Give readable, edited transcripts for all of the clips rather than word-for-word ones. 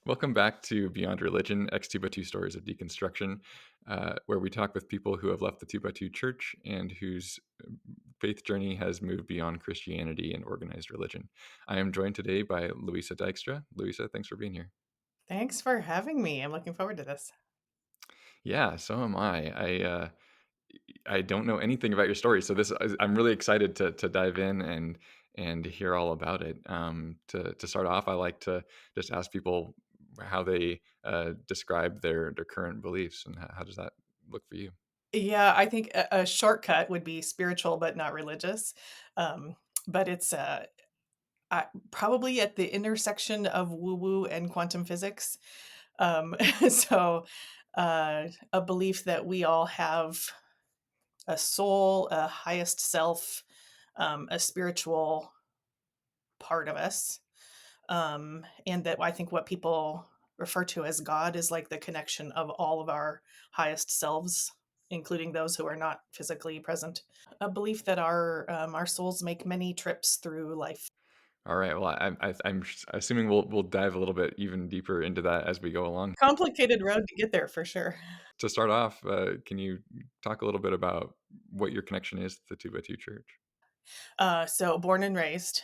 Welcome back to Beyond Religion, X 2 by 2 Stories of Deconstruction, where we talk with people who have left the 2 by 2 church and whose faith journey has moved beyond Christianity and organized religion. I am joined today by Louisa Dykstra. Louisa, thanks for being here. Thanks for having me. I'm looking forward to this. Yeah, so am I. I don't know anything about your story, so I'm really excited to dive in and hear all about it. To start off, I like to just ask people how they describe their current beliefs, and how does that look for you? Yeah, I think a shortcut would be spiritual but not religious. Um, but it's probably at the intersection of woo woo and quantum physics. Um, so, a belief that we all have a soul, a highest self, a spiritual part of us. And that I think what people refer to as God is like the connection of all of our highest selves, including those who are not physically present. A belief that our souls make many trips through life. All right. Well, I'm assuming we'll dive a little bit even deeper into that as we go along. Complicated road to get there for sure. To start off, can you talk a little bit about what your connection is to the 2 by 2 church? So born and raised,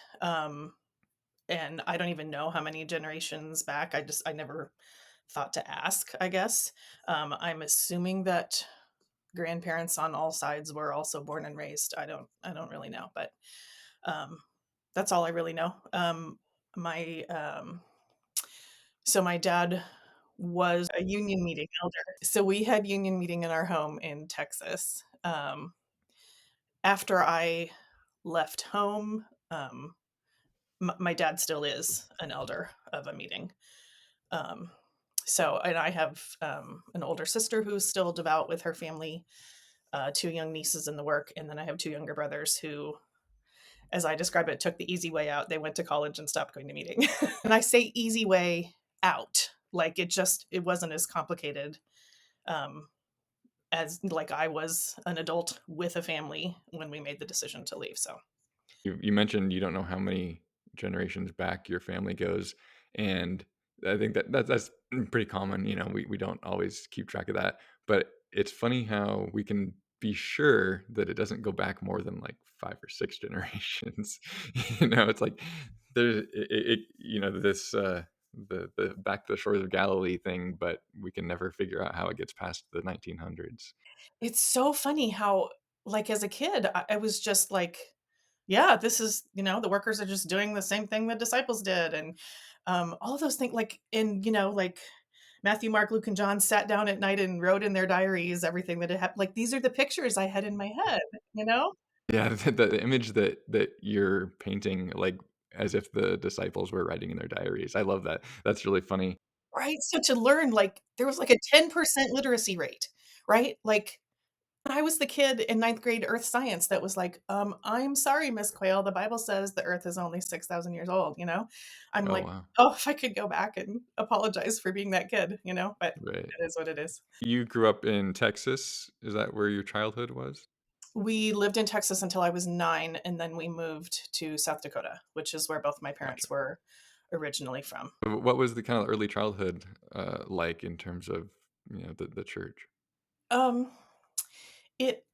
and I don't even know how many generations back. I never thought to ask. I guess I'm assuming that grandparents on all sides were also born and raised. I don't really know, but um, that's all I really know. My so my dad was a union meeting elder. So we had union meeting in our home in Texas. After I left home, my dad still is an elder of a meeting. Um, and I have an older sister who's still devout with her family, two young nieces in the work, and then I have two younger brothers who, as I describe it, took the easy way out. They went to college and stopped going to meeting. And I say easy way out, like it wasn't as complicated um, as like I was an adult with a family when we made the decision to leave. So You mentioned you don't know how many generations back your family goes, and I think that's pretty common. We don't always keep track of that, but it's funny how we can be sure that it doesn't go back more than like 5 or 6 generations. It's like this the back to the shores of Galilee thing, but we can never figure out how it gets past the 1900s. it's so funny how, like, as a kid, I was just like, yeah, this is, the workers are just doing the same thing the disciples did. And all of those things, like, like Matthew, Mark, Luke, and John sat down at night and wrote in their diaries everything that had happened. Like, these are the pictures I had in my head, you know? Yeah, the image that you're painting, like, as if the disciples were writing in their diaries. I love that. That's really funny. Right? So to learn, like, there was like a 10% literacy rate, right? Like, I was the kid in ninth grade earth science that was like, I'm sorry, Miss Quayle, the Bible says the earth is only 6,000 years old, you know? I'm Oh, like, wow. oh, if I could go back and apologize for being that kid, but Right. it is what it is. You grew up in Texas? Is that where your childhood was? We lived in Texas until I was 9, and then we moved to South Dakota, which is where both my Gotcha. parents were originally from. What was the kind of early childhood, like in terms of, the church? Um, it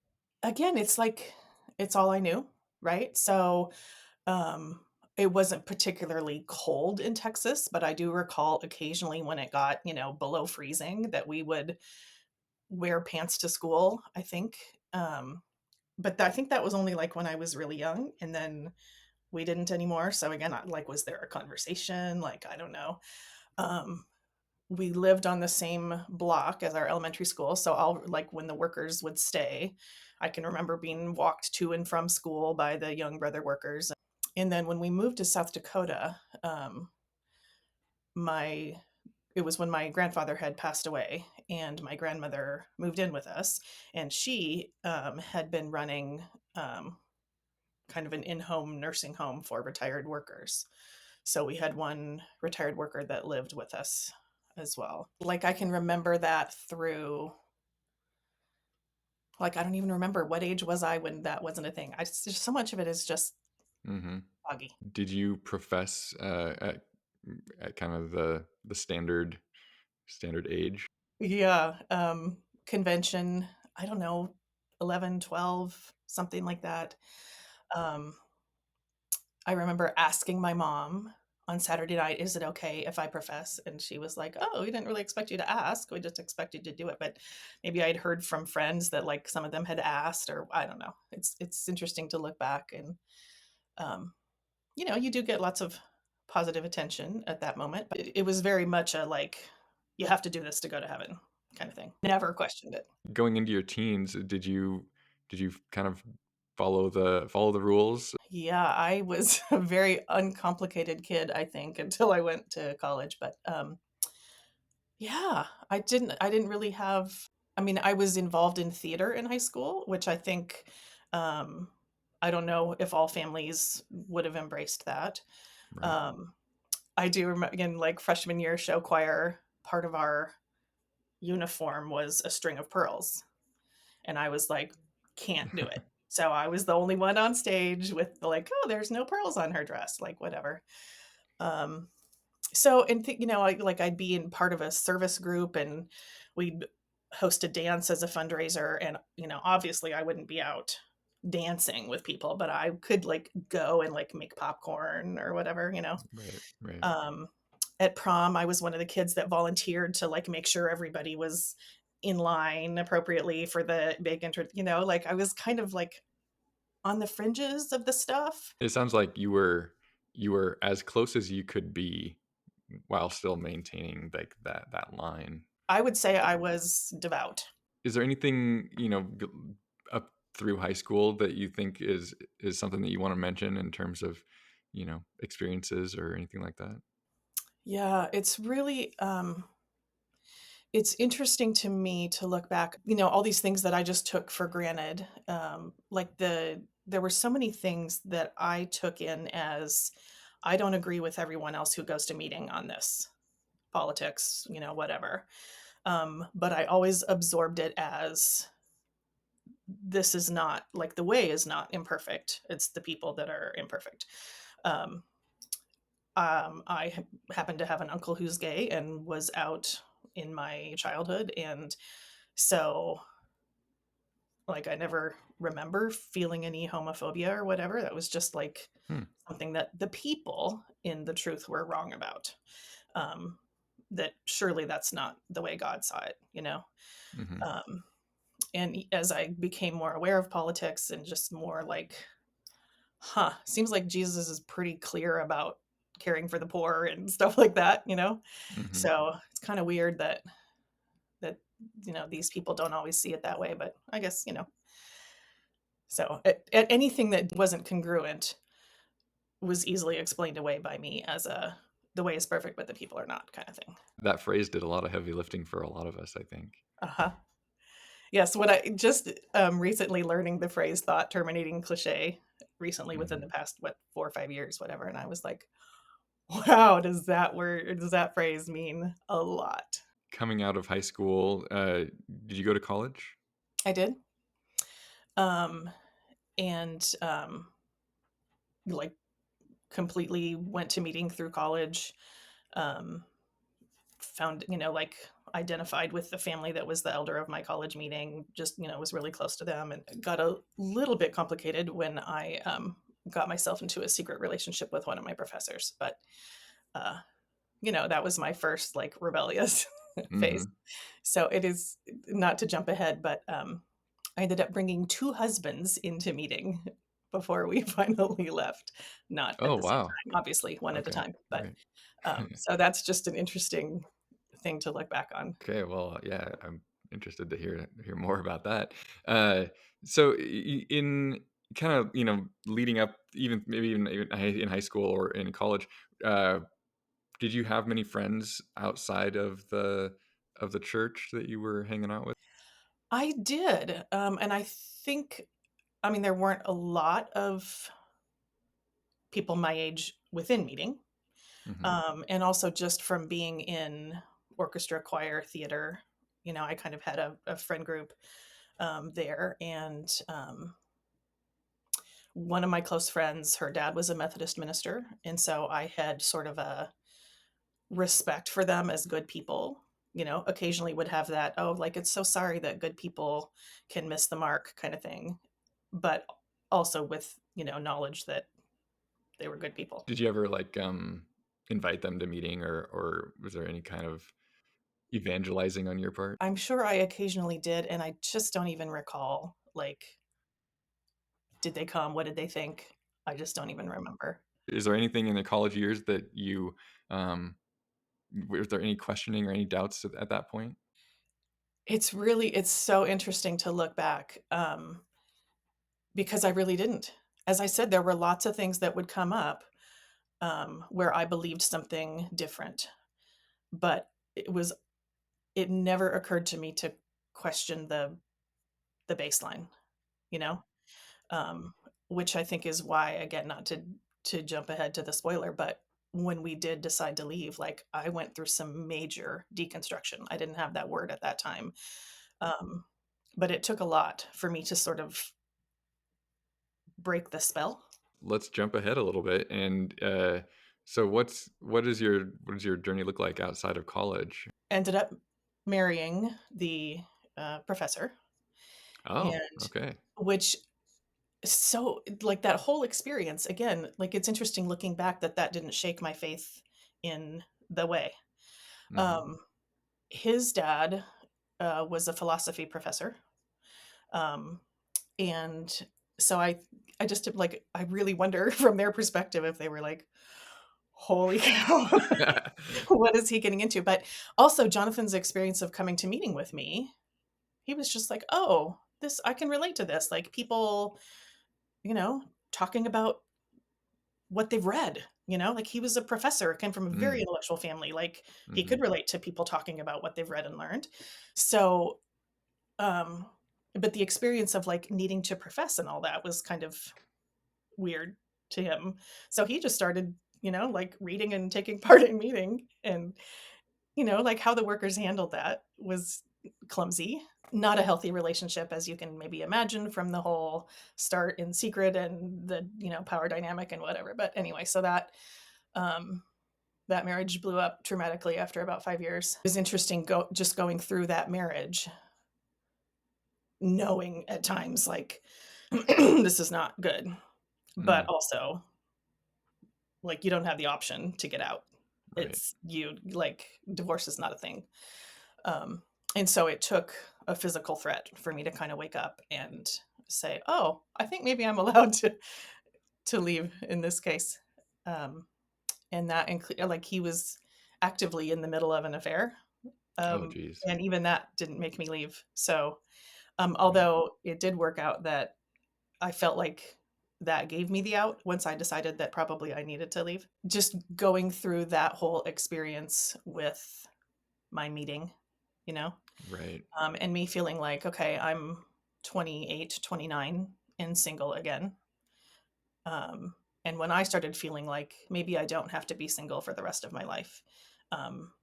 again, it's like it's all I knew, right? So, it wasn't particularly cold in Texas, but I do recall occasionally when it got, below freezing that we would wear pants to school, I think. But I think that was only like when I was really young, and then we didn't anymore. So again, like, was there a conversation? Like, I don't know. Um, we lived on the same block as our elementary school. So I'll like when the workers would stay, I can remember being walked to and from school by the young brother workers. And then when we moved to South Dakota, my it was when my grandfather had passed away and my grandmother moved in with us, and she had been running kind of an in-home nursing home for retired workers. So we had one retired worker that lived with us as well. Like, I can remember that through, like, I don't even remember what age was I when that wasn't a thing. So much of it is just Mhm. foggy. Did you profess, at kind of the standard age. Yeah, convention, I don't know, 11, 12, something like that. Um, I remember asking my mom on Saturday night, "Is it okay if I profess?" And she was like, "Oh, we didn't really expect you to ask. We just expected you to do it." But maybe I'd heard from friends that like some of them had asked, or I don't know. It's interesting to look back and um, you do get lots of positive attention at that moment. But it was very much a like, you have to do this to go to heaven kind of thing. Never questioned it. Going into your teens, did you kind of follow the rules? Yeah, I was a very uncomplicated kid, I think, until I went to college. But yeah, I didn't really have, I mean, I was involved in theater in high school, which I think um I don't know if all families would have embraced that. Right. Um I do remember again, like freshman year show choir, part of our uniform was a string of pearls. And I was like, can't do it. So I was the only one on stage with the like, oh, there's no pearls on her dress, like whatever. Um, so and I'd be in part of a service group and we'd host a dance as a fundraiser. And obviously I wouldn't be out dancing with people, but I could like go and like make popcorn or whatever. Right, right. Um, at prom, I was one of the kids that volunteered to like make sure everybody was in line appropriately for the big like I was kind of like on the fringes of the stuff. It sounds like you were as close as you could be while still maintaining like that line. I would say I was devout. Is there anything, up through high school that you think is something that you want to mention in terms of, experiences or anything like that? Yeah, it's really it's interesting to me to look back, all these things that I just took for granted. Like there were so many things that I took in as, I don't agree with everyone else who goes to meeting on this politics, whatever. But I always absorbed it as, this is not like, the way is not imperfect. It's the people that are imperfect. Um, I happen to have an uncle who's gay and was out in my childhood. And so, like, I never remember feeling any homophobia or whatever. That was just like Hmm. something that the people in the truth were wrong about. Um, that surely that's not the way God saw it. Hmm. Um, and as I became more aware of politics and just more like, seems like Jesus is pretty clear about caring for the poor and stuff like that. Hmm. So it's kind of weird that these people don't always see it that way, but I guess so at anything that wasn't congruent was easily explained away by me as a, the way is perfect but the people are not kind of thing. That phrase did a lot of heavy lifting for a lot of us, I think. Uh-huh. Yes, what I just recently learning the phrase thought terminating cliche recently within the Hmm. past 4 or 5 years, whatever, and I was like, wow, does that phrase mean a lot? Coming out of high school, did you go to college? I did. Um, and like completely went to meeting through college. Um, found, like identified with the family that was the elder of my college meeting, just, was really close to them, and it got a little bit complicated when I got myself into a secret relationship with one of my professors. But, uh, that was my first like rebellious phase. Hmm. So it is, not to jump ahead, but I ended up bringing two husbands into meeting before we finally left. Not at Oh, the same wow. time, obviously, one at a Okay, time. But right. so that's just an interesting thing to look back on. Okay, well, yeah, I'm interested to hear more about that. Uh, so, in kind of leading up, even maybe even in high school or in college, uh, did you have many friends outside of the church that you were hanging out with? I did, and I think, I mean, there weren't a lot of people my age within meeting, Hmm. and also just from being in orchestra, choir, theater, I kind of had a friend group there, and one of my close friends, her dad was a Methodist minister, and so I had sort of a respect for them as good people, occasionally would have that, "Oh, like, it's so sorry that good people can miss the mark," kinda thing, but also with, knowledge that they were good people. Did you ever, like, invite them to meeting, or was there any kind of evangelizing on your part? I'm sure I occasionally did, and I just don't even recall, like, did they come? What did they think? I just don't even remember. Is there anything in the college years that you, um was there any questioning or any doubts at that point? It's so interesting to look back, because I really didn't. As I said, there were lots of things that would come up, where I believed something different, but it never occurred to me to question the baseline, you know? Um, which I think is why, again, not to jump ahead to the spoiler, but when we did decide to leave, like, I went through some major deconstruction. I didn't have that word at that time. Um, but it took a lot for me to sort of break the spell. Let's jump ahead a little bit, and, so what does your journey look like outside of college? Ended up marrying the, professor, Oh, and okay. which so like, that whole experience, again, like, it's interesting looking back that that didn't shake my faith in the way. Mhm. Um, his dad, was a philosophy professor, um, and so I just, like, I really wonder from their perspective if they were like, "Holy cow, what is he getting into?" But also Jonathan's experience of coming to meeting with me, he was just like, "Oh, this I can relate to this." Like, people, talking about what they've read, like, he was a professor, came from a very Mm, intellectual family, like, he could mhm. relate to people talking about what they've read and learned. So, um but the experience of, like, needing to profess and all that was kind of weird to him. So he just started, like, reading and taking part in meeting, and, like, how the workers handled that was clumsy. Not a healthy relationship, as you can maybe imagine from the whole start in secret and the, power dynamic and whatever. But anyway, so um, that marriage blew up dramatically after about 5 years. It was interesting just going through that marriage, knowing at times, like, this is not good, but Mm, also, like, you don't have the option to get out. right. It's you like, divorce is not a thing. Um, and so it took a physical threat for me to kind of wake up and say, "Oh, I think maybe I'm allowed to leave in this case." Um, and that include like, he was actively in the middle of an affair, Oh, geez. and even that didn't make me leave. So, Right, although it did work out that I felt like that gave me the out once I decided that probably I needed to leave. Just going through that whole experience with my meeting, you know, right. and me feeling like, okay, I'm 28, 29, and single again. Um, and when I started feeling like maybe I don't have to be single for the rest of my life, um,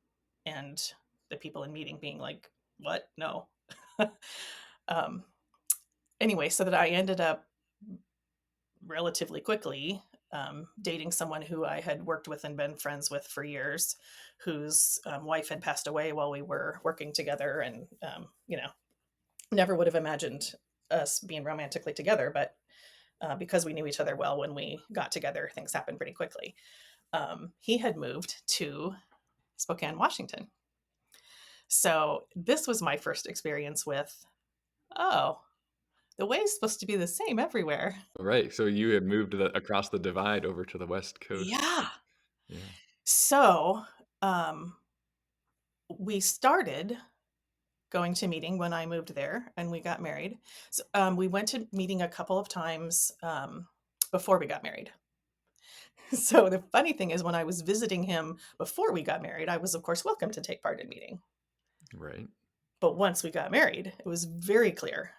and the people in meeting being like, what? No. um, anyway, so that I ended up relatively quickly dating someone who I had worked with and been friends with for years, whose wife had passed away while we were working together. And, never would have imagined us being romantically together. But because we knew each other well when we got together, things happened pretty quickly. He had moved to Spokane, Washington. So this was my first experience with, oh, the way is supposed to be the same everywhere. Right, so you had moved across the divide over to the West Coast. Yeah. Yeah. So um, we started going to meeting when I moved there and we got married. So, we went to meeting a couple of times before we got married. So the funny thing is, when I was visiting him before we got married, I was, of course, welcome to take part in meeting. Right. But once we got married, it was very clear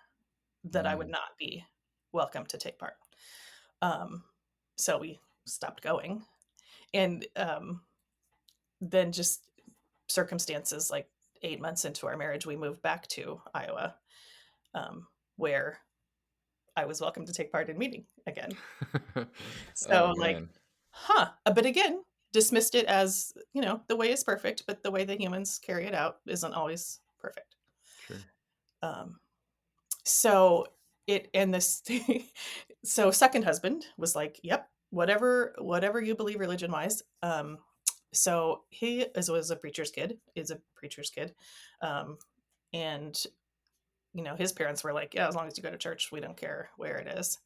that I would Mm. not be welcome to take part. Um, so we stopped going. And then just circumstances, like 8 months into our marriage, we moved back to Iowa, where I was welcome to take part in meeting again. Oh, So, like, man. huh? But again, dismissed it as, the way is perfect, but the way that humans carry it out isn't always perfect. Sure. Um, so it and this so second husband was like, "Yep, whatever you believe religion wise." So was a preacher's kid, is a preacher's kid, um, and his parents were like, "Yeah, as long as you go to church, we don't care where it is."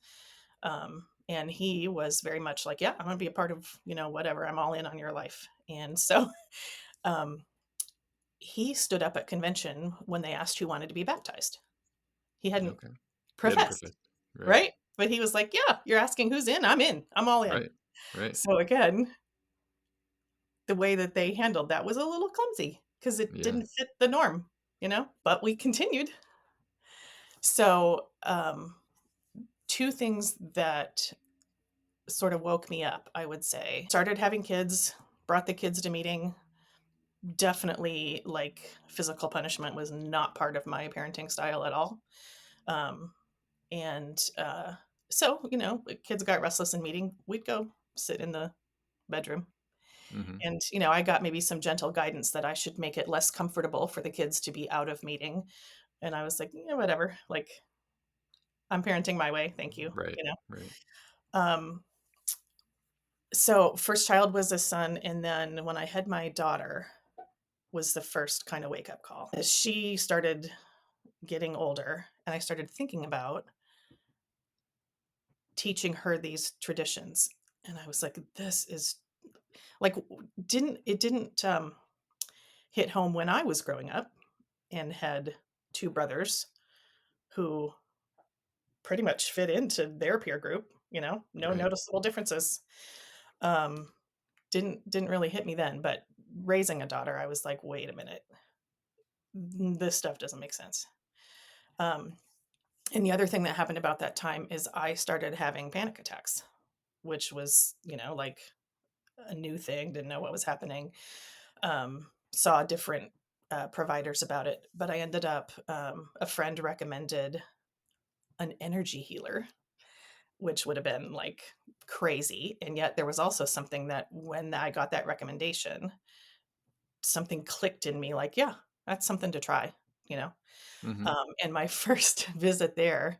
And he was very much like, "Yeah, I'm going to be a part of whatever. I'm all in on your life." And so um, he stood up at convention when they asked who wanted to be baptized. He hadn't Okay. He hadn't professed, professed. Right. right? But he was like, "Yeah, you're asking who's in. I'm in. I'm all in." Right. Right. So again, the way that they handled that was a little clumsy because it Yeah. didn't fit the norm, but we continued. So, two things that sort of woke me up, I would say. Started having kids, brought the kids to meeting. Definitely, like, physical punishment was not part of my parenting style at all. Um, and so, kids got restless in meeting, we'd go sit in the bedroom. Mhm. And, I got maybe some gentle guidance that I should make it less comfortable for the kids to be out of meeting. And I was like, yeah, whatever. Like, I'm parenting my way. Thank you. Right. Right. Um, so first child was a son. And then when I had my daughter was the first kind of wake up call. As she started getting older and I started thinking about teaching her these traditions. And I was like, this is like, didn't hit home when I was growing up and had two brothers who pretty much fit into their peer group, no Right. noticeable differences. Um, didn't really hit me then, but raising a daughter, I was like, wait a minute, this stuff doesn't make sense. Um, and the other thing that happened about that time is I started having panic attacks, which was, like a new thing, didn't know what was happening. Saw different providers about it, but I ended up, a friend recommended an energy healer, which would have been like crazy. And yet there was also something that when I got that recommendation, something clicked in me like, yeah, that's something to try, you know? Mhm. And my first visit there,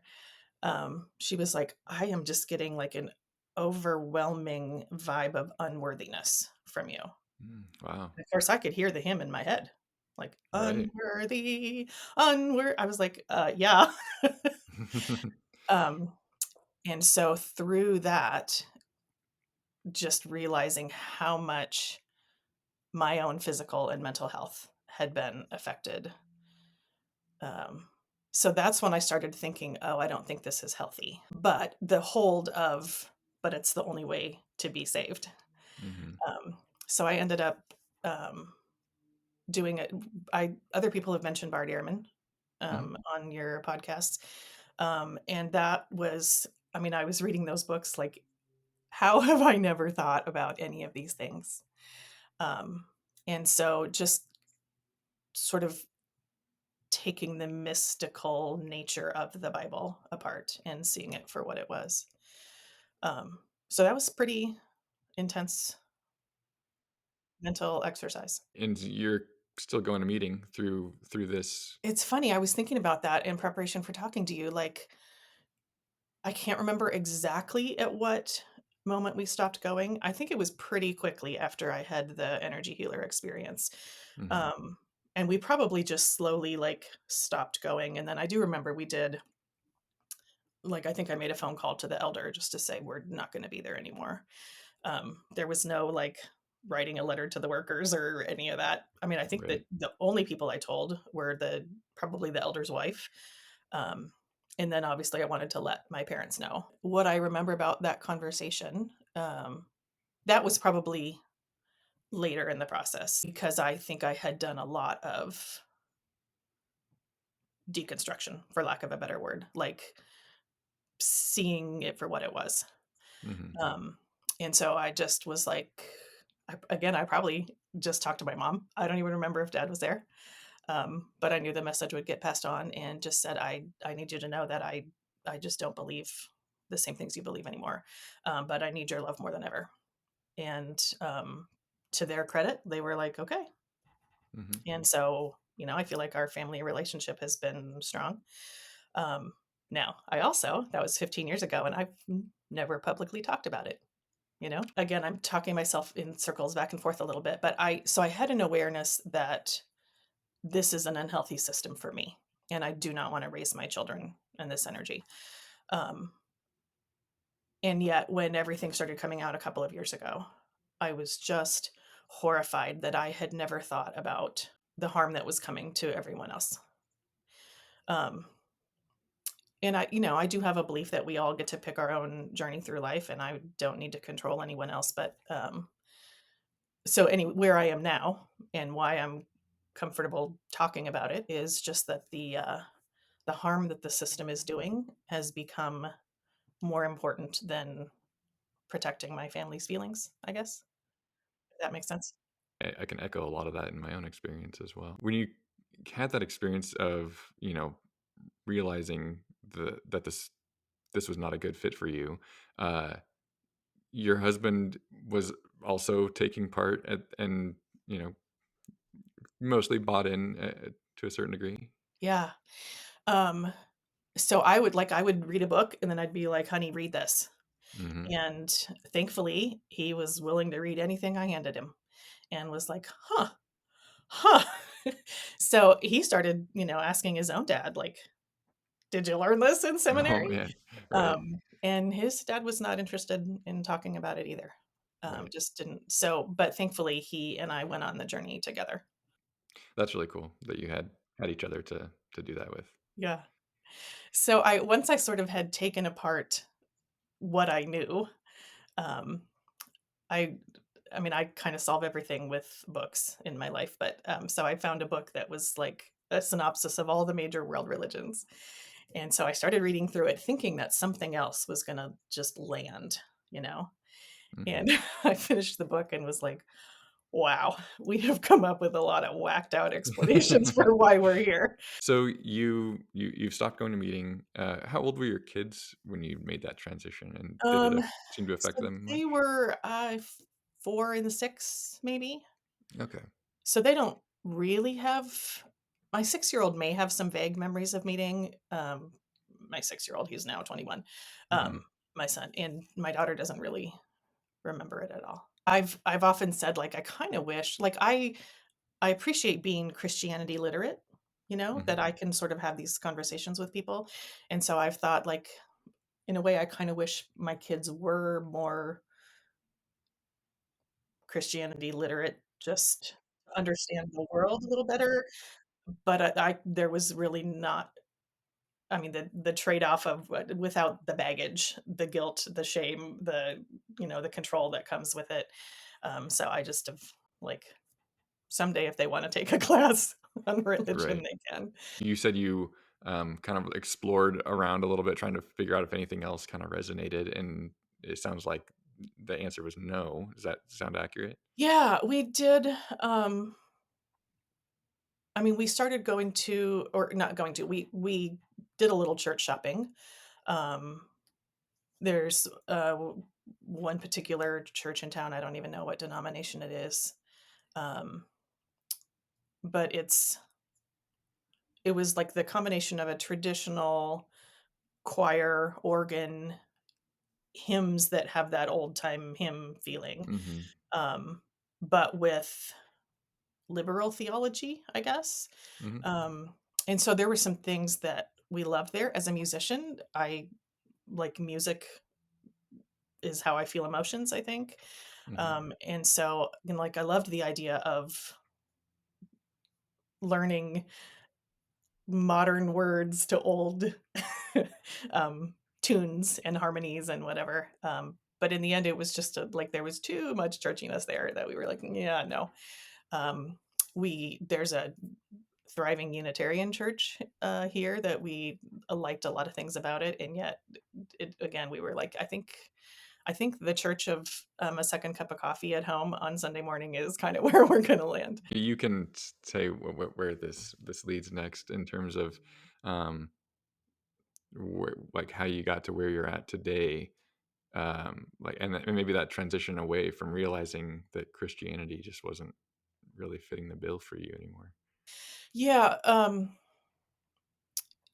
she was like, I am just getting like an overwhelming vibe of unworthiness from you. Mm, wow. Of course, I could hear the hymn in my head, like, Right. unworthy, I was like, yeah. um, and so through that, just realizing how much my own physical and mental health had been affected. Um, so that's when I started thinking, oh, I don't think this is healthy. But the hold of, but it's the only way to be saved. Mhm. So I ended up um, doing it. Other people have mentioned Bart Ehrman Mhm. on your podcast, and that was, I mean, I was reading those books like, how have I never thought about any of these things? Um, and so just sort of taking the mystical nature of the Bible apart and seeing it for what it was. So that was pretty intense mental exercise. And you're still going to meeting through this. It's funny, I was thinking about that in preparation for talking to you. Like, I can't remember exactly at what moment we stopped going. I think it was pretty quickly after I had the energy healer experience. Mhm. Um, and we probably just slowly like stopped going. And then I do remember we did, like, I think I made a phone call to the elder just to say we're not going to be there anymore. There was no like writing a letter to the workers or any of that. I mean, I think Right. that the only people I told were probably the elder's wife. Um, and then obviously I wanted to let my parents know. What I remember about that conversation, that was probably later in the process because I think I had done a lot of deconstruction, for lack of a better word, like seeing it for what it was. Mhm. Um, and so I just was like, again, I probably just talked to my mom. I don't even remember if dad was there. But I knew the message would get passed on and just said, I need you to know that I just don't believe the same things you believe anymore. But I need your love more than ever. And to their credit, they were like, okay. Mhm. And so, I feel like our family relationship has been strong. Um, Now, I also, that was 15 years ago, and I've never publicly talked about it. Again, I'm talking myself in circles back and forth a little bit, but I had an awareness that this is an unhealthy system for me, and I do not want to raise my children in this energy. Um, and yet, when everything started coming out a couple of years ago, I was just horrified that I had never thought about the harm that was coming to everyone else. Um, and I do have a belief that we all get to pick our own journey through life, and I don't need to control anyone else. But so anyway, where I am now and why I'm comfortable talking about it is just that the harm that the system is doing has become more important than protecting my family's feelings, I guess. If that makes sense. I can echo a lot of that in my own experience as well. When you had that experience of, realizing that this was not a good fit for you, uh, your husband was also taking part and, you know, mostly bought in, to a certain degree? Yeah. Um, so I would read a book and then I'd be like, "Honey, read this." Mhm. And thankfully, he was willing to read anything I handed him and was like, "Huh, huh." So he started, asking his own dad, like, "Did you learn this in Oh, seminary?" man. Right, And his dad was not interested in talking about it either. right. Just didn't. So, but thankfully, he and I went on the journey together. That's really cool that you had each other to do that with. Yeah. So I once I sort of had taken apart what I knew, um, I I mean, I kind of solve everything with books in my life, but so I found a book that was like a synopsis of all the major world religions. And so I started reading through it thinking that something else was going to just land, you know. Mhm. And I finished the book and was like, wow, we have come up with a lot of whacked out explanations for why we're here. So you've stopped going to meeting. How old were your kids when you made that transition, and did it Um seem to affect so them they much? were 4 and 6 maybe. Okay. So they don't really have my 6-year-old may have some vague memories of meeting. My 6-year-old, he's now 21, Mhm. my son, and my daughter doesn't really remember it at all. I've often said, like, I kinda wish like, I appreciate being Christianity literate, that Mhm. I can sort of have these conversations with people, and so I've thought, like, in a way, I kinda wish my kids were more Christianity literate, just understand the world a little better. But I there was really not I mean, the trade-off of without the baggage, the guilt, the shame, the control that comes with it. So I just have, like, someday if they wanna take a class on religion, Right. they can. You said you kind of explored around a little bit, trying to figure out if anything else kind of resonated, and it sounds like the answer was no. Does that sound accurate? Yeah, we did, I mean, we started going to or not going to, we did a little church shopping. Um, there's, one particular church in town, I don't even know what denomination it is, um, but it was like the combination of a traditional choir, organ, hymns that have that old time hymn feeling, Mhm. um, but with liberal theology, I guess. Mhm. Um, and so there were some things that we loved there. As a musician, I like music is how I feel emotions, I think. Mhm. And so, like, I loved the idea of learning modern words to old tunes and harmonies and whatever. But in the end, it was just like there was too much churchiness there that we were like, yeah, no. Um, there's a thriving Unitarian church here that we liked a lot of things about it, and yet, again, we were like, I think the church of a second cup of coffee at home on Sunday morning is kind of where we're going to land. You can say where this leads next in terms of like how you got to where you're at today. like, and maybe that transition away from realizing that Christianity just wasn't really fitting the bill for you anymore. Yeah,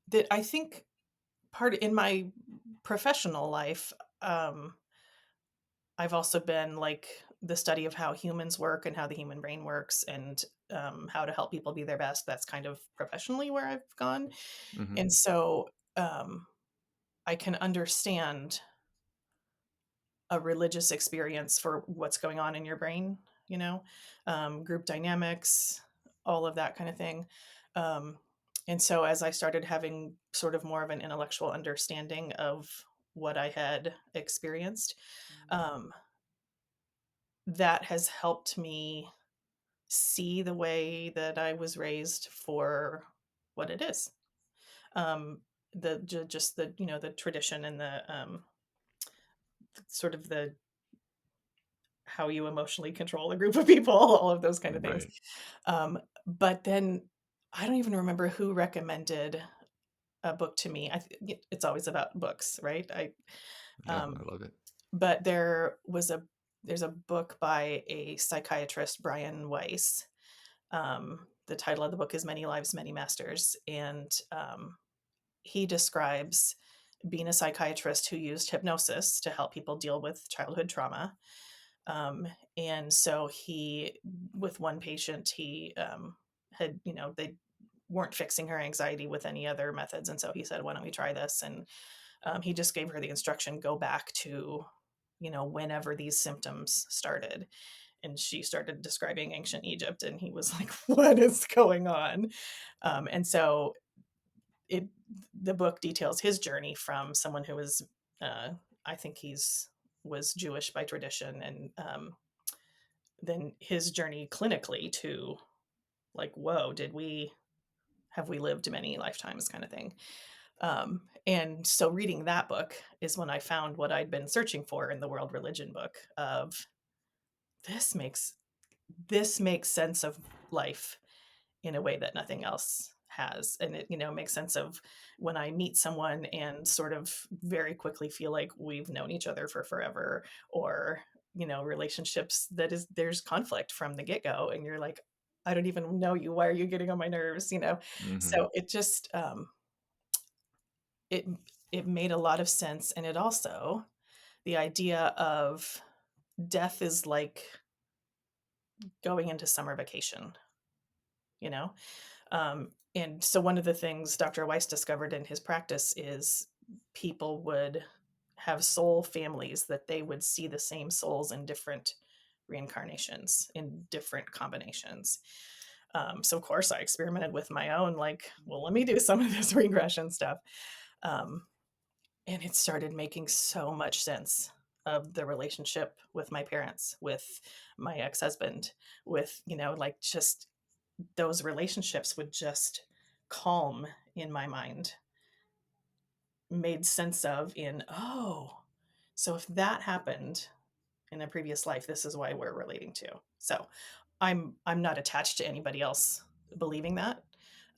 that I think part in my professional life, um, I've also been like the study of how humans work and how the human brain works and how to help people be their best. That's kind of professionally where I've gone. Hmm. And so um, I can understand a religious experience for what's going on in your brain, you know, group dynamics, all of that kind of thing. Um, and so as I started having sort of more of an intellectual understanding of what I had experienced, um, that has helped me see the way that I was raised for what it is. Um, just the the tradition and the sort of the how you emotionally control a group of people, all of those kind of things. Right. But then I don't even remember who recommended a book to me. It's always about books, right? Yeah, I Um, love it. but there's a book by a psychiatrist, Brian Weiss. The title of the book is Many Lives, Many Masters, and he describes being a psychiatrist who used hypnosis to help people deal with childhood trauma. Um, and so with one patient, he had, they weren't fixing her anxiety with any other methods. And so he said, why don't we try this? And he just gave her the instruction, go back to, whenever these symptoms started. And she started describing ancient Egypt. And he was like, what is going on? And so it, the book details his journey from someone who was, uh, I think was Jewish by tradition, and then his journey clinically to like, whoa, did we have we lived many lifetimes kind of thing. And so reading that book is when I found what I'd been searching for in the world religion book of this makes this makes sense of life in a way that nothing else has. And it makes sense of when I meet someone and sort of very quickly feel like we've known each other for forever, or relationships that is there's conflict from the get-go and you're like, I don't even know you, why are you getting on my nerves. Hmm. So it just it it made a lot of sense. And it also, the idea of death is like going into summer vacation, you know and so one of the things Dr. Weiss discovered in his practice is people would have soul families, that they would see the same souls in different reincarnations, in different combinations. So of course I experimented with my own, like, well, let me do some of this regression stuff. um, and it started making so much sense of the relationship with my parents, with my ex-husband, with like just those relationships would just calm in my mind, made sense of in, oh, so if that happened in a previous life, this is why we're relating to. So I'm not attached to anybody else believing that,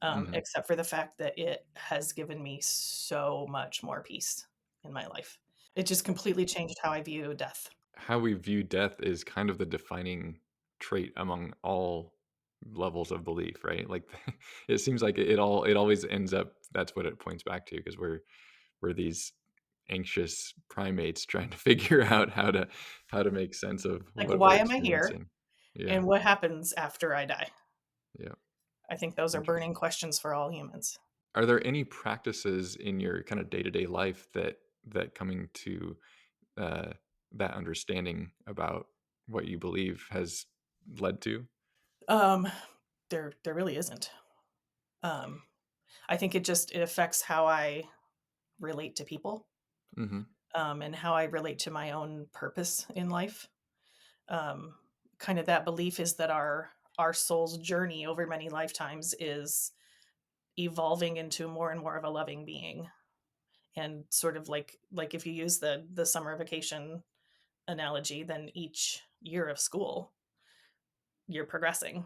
Hmm. except for the fact that it has given me so much more peace in my life. It just completely changed how I view death. How we view death is kind of the defining trait among all levels of belief, right? Like, it seems like it always ends up, that's what it points back to, because we're these anxious primates trying to figure out how to make sense of Like, what we're why am I here? experiencing. Yeah, And what happens after I die? yeah, I think those are burning interesting. questions for all humans. Are there any practices in your kind of day-to-day life that coming to uh, that understanding about what you believe has led to? Um, there really isn't. Um, I think it affects how I relate to people, Mhm, and how I relate to my own purpose in life. Um, Kind of that belief is that our soul's journey over many lifetimes is evolving into more and more of a loving being. And sort of like if you use the summer vacation analogy, then each year of school you're progressing,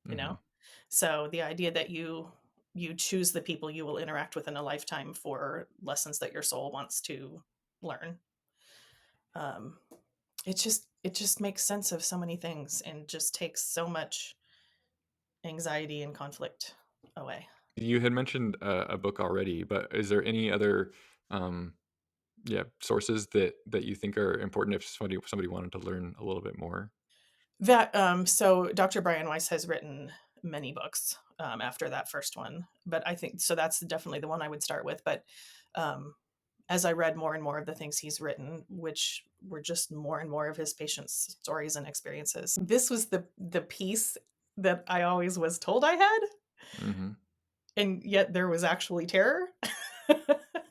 you mhm. know? So the idea that you choose the people you will interact with in a lifetime for lessons that your soul wants to learn. Um, it just makes sense of so many things and just takes so much anxiety and conflict away. You had mentioned a book already, but is there any other um, yeah, sources that you think are important if somebody wanted to learn a little bit more? So Dr. Brian Weiss has written many books after that first one, but I think so that's definitely the one I would start with. But um, as I read more and more of the things he's written, which were just more and more of his patients' stories and experiences, this was the piece that I always was told I had, Mhm. and yet there was actually terror.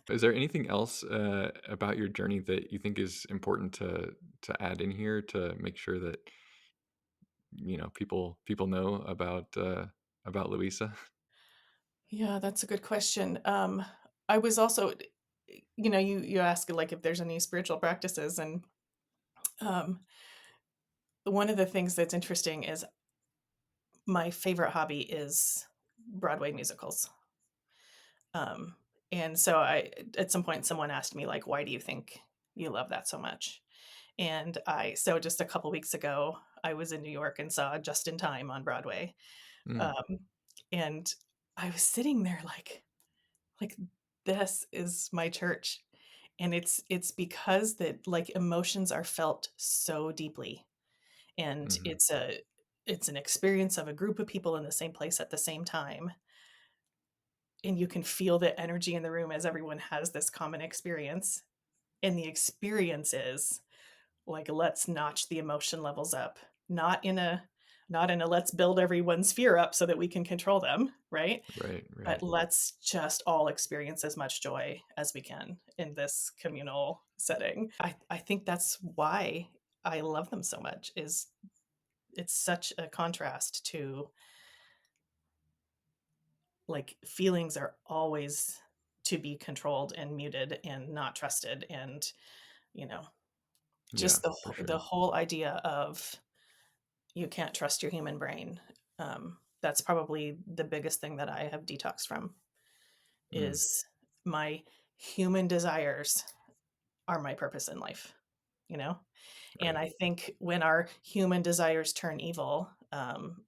Is there anything else, about your journey that you think is important to add in here to make sure that, people know about Louisa? Yeah, that's a good question. I was also, you ask like if there's any spiritual practices, and um, one of the things that's interesting is my favorite hobby is Broadway musicals. Um, and so at some point, someone asked me like, "Why do you think you love that so much?" And so just a couple weeks ago, I was in New York and saw Just in Time on Broadway. Mm, Um, and I was sitting there like this is my church. And it's because that like emotions are felt so deeply, and mhm. it's an experience of a group of people in the same place at the same time, and you can feel the energy in the room as everyone has this common experience, and the experience is like, let's notch the emotion levels up, not in a not in a let's build everyone's fear up so that we can control them, right? Right, But right. let's just all experience as much joy as we can in this communal setting. I think that's why I love them so much, is it's such a contrast to like feelings are always to be controlled and muted and not trusted, and you know Yeah, just the for the sure. whole idea of you can't trust your human brain. That's probably the biggest thing that I have detoxed from, Mm, is my human desires are my purpose in life, you know? And right. I think when our human desires turn evil,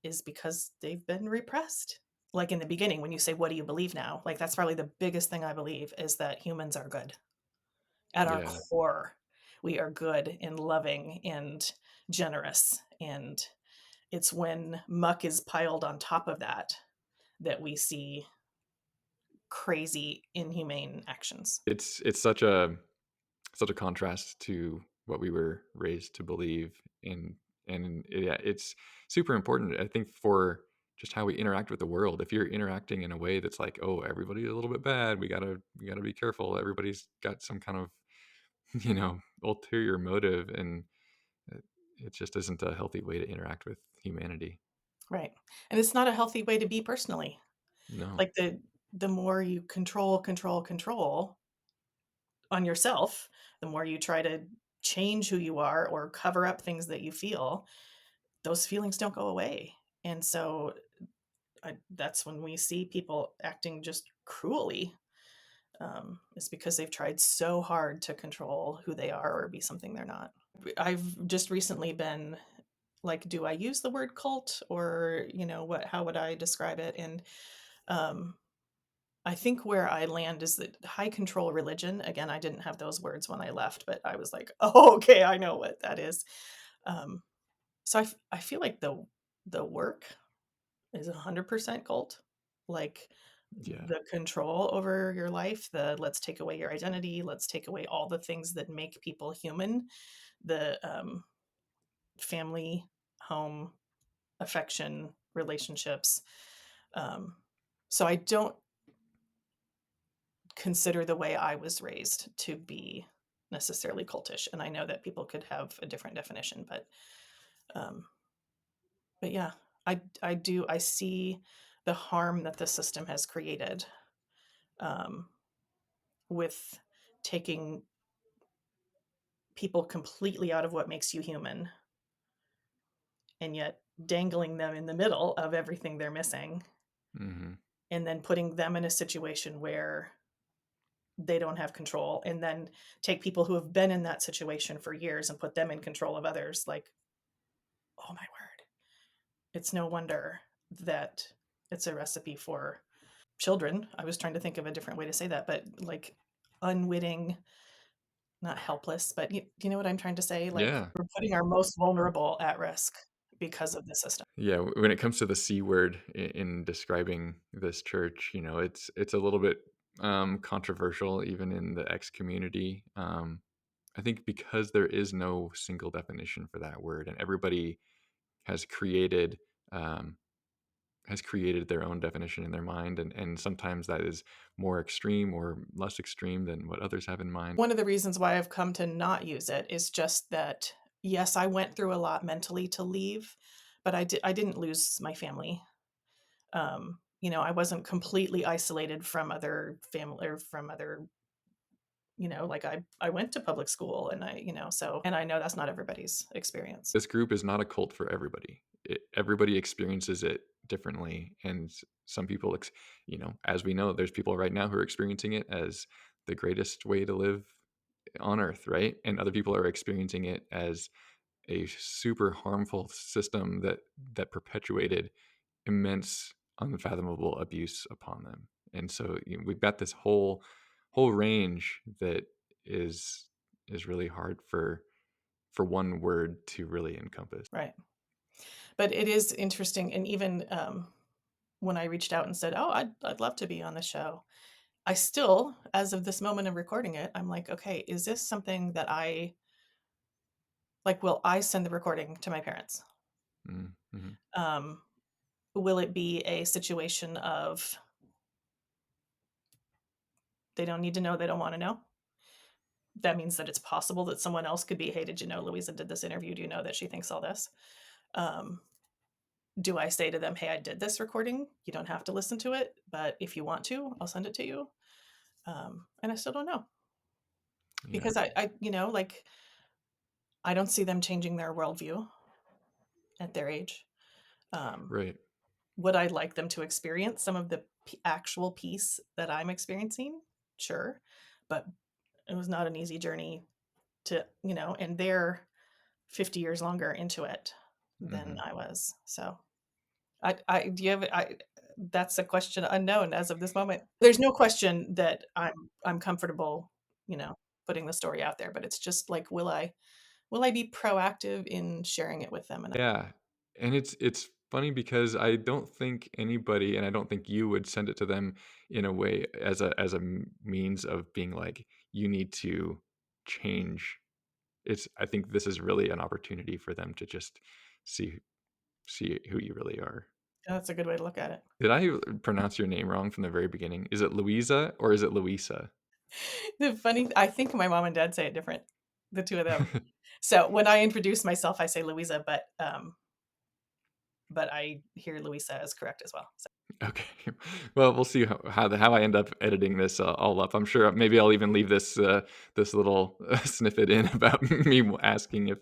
is because they've been repressed. Like in the beginning, when you say, "What do you believe now?" Like that's probably the biggest thing I believe, is that humans are good. At our Yeah. core, we are good and loving and generous. And it's when muck is piled on top of that that we see crazy, inhumane actions. It's such a contrast to what we were raised to believe, and yeah, it's super important, I think, for just how we interact with the world. If you're interacting in a way that's like, "Oh, everybody's a little bit bad, we gotta be careful, everybody's got some kind of, ulterior motive," and it it just isn't a healthy way to interact with humanity. Right. And it's not a healthy way to be personally. No. Like the more you control on yourself, the more you try to change who you are or cover up things that you feel, those feelings don't go away. And so that's when we see people acting just cruelly, is because they've tried so hard to control who they are or be something they're not. I've just recently been like, do I use the word cult, or what? How would I describe it? And um, I think where I land is that high control religion. Again, I didn't have those words when I left, but I was like, oh, okay, I know what that is. Um, so I feel like the work is 100% cult. Like Yeah. the control over your life, the let's take away your identity, let's take away all the things that make people human, the family, home, affection, relationships. Um, so I don't consider the way I was raised to be necessarily cultish, and I know that people could have a different definition, um, but yeah, I see the harm that the system has created, um, with taking people completely out of what makes you human, and yet dangling them in the middle of everything they're missing, Mhm. and then putting them in a situation where they don't have control, and then take people who have been in that situation for years and put them in control of others, like, oh my word. It's no wonder that it's a recipe for children. I was trying to think of a different way to say that, but like unwitting, not helpless, but you know what I'm trying to say? Like Yeah. we're putting our most vulnerable at risk because of the system. Yeah, when it comes to the C word in describing this church, it's a little bit, controversial even in the X community. I think because there is no single definition for that word, and everybody has created, um, has created their own definition in their mind, and sometimes that is more extreme or less extreme than what others have in mind. One of the reasons why I've come to not use it is just that, yes, I went through a lot mentally to leave, but I didn't lose my family. I wasn't completely isolated from other family or from other, like I went to public school and and I know that's not everybody's experience. This group is not a cult for everybody. Everybody experiences it differently, and some people, as we know, there's people right now who are experiencing it as the greatest way to live on Earth, right? And other people are experiencing it as a super harmful system that perpetuated immense, unfathomable abuse upon them. And so we've got this whole range that is is really hard for one word to really encompass. Right. But it is interesting. And even when I reached out and said, oh, I'd love to be on the show, I still, as of this moment of recording it, I'm like, okay, is this something that will I send the recording to my parents? Mm-hmm. Um, will it be a situation of they don't need to know, they don't want to know? That means that it's possible that someone else could be, hey, did you know Louisa did this interview? Do you know that she thinks all this? Um, do I say to them, hey, I did this recording? You don't have to listen to it, but if you want to, I'll send it to you. And I still don't know Yeah, because I don't see them changing their worldview at their age. Um, right. would I like them to experience some of the actual peace that I'm experiencing? Sure. But it was not an easy journey and they're 50 years longer into it than Hmm. I was. So do you have, that's a question unknown as of this moment. There's no question that I'm comfortable, you know, putting the story out there, but it's just like, will I be proactive in sharing it with them? And Yeah, and it's funny because I don't think anybody, and I don't think you would send it to them in a way as a means of being like, you need to change. I think this is really an opportunity for them to just see see who you really are. that's a good way to look at it. Did I pronounce your name wrong from the very beginning? Is it Louisa or is it Louisa? I think my mom and dad say it different, the two of them. So when I introduce myself, I say Louisa, but I hear Louisa as correct as well. So Okay. Well, we'll see how I end up editing this all up. I'm sure maybe I'll even leave this little snippet in about me asking if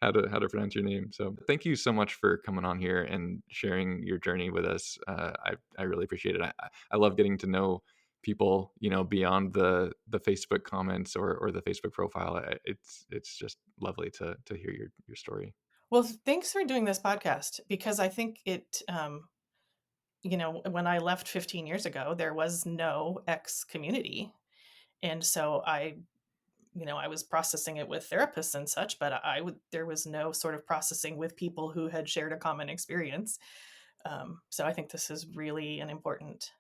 how to pronounce your name. So thank you so much for coming on here and sharing your journey with us. I really appreciate it. I love getting to know people, beyond the Facebook comments or the Facebook profile. It's just lovely to hear your story. well, thanks for doing this podcast because I think when I left 15 years ago, there was no X community. And so I was processing it with therapists and such, but there was no sort of processing with people who had shared a common experience. So I think this is really an important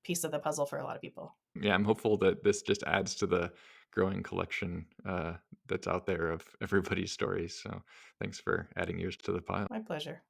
piece of the puzzle for a lot of people. Yeah, I'm hopeful that this just adds to the growing collection that's out there of everybody's stories. So thanks for adding yours to the pile. My pleasure.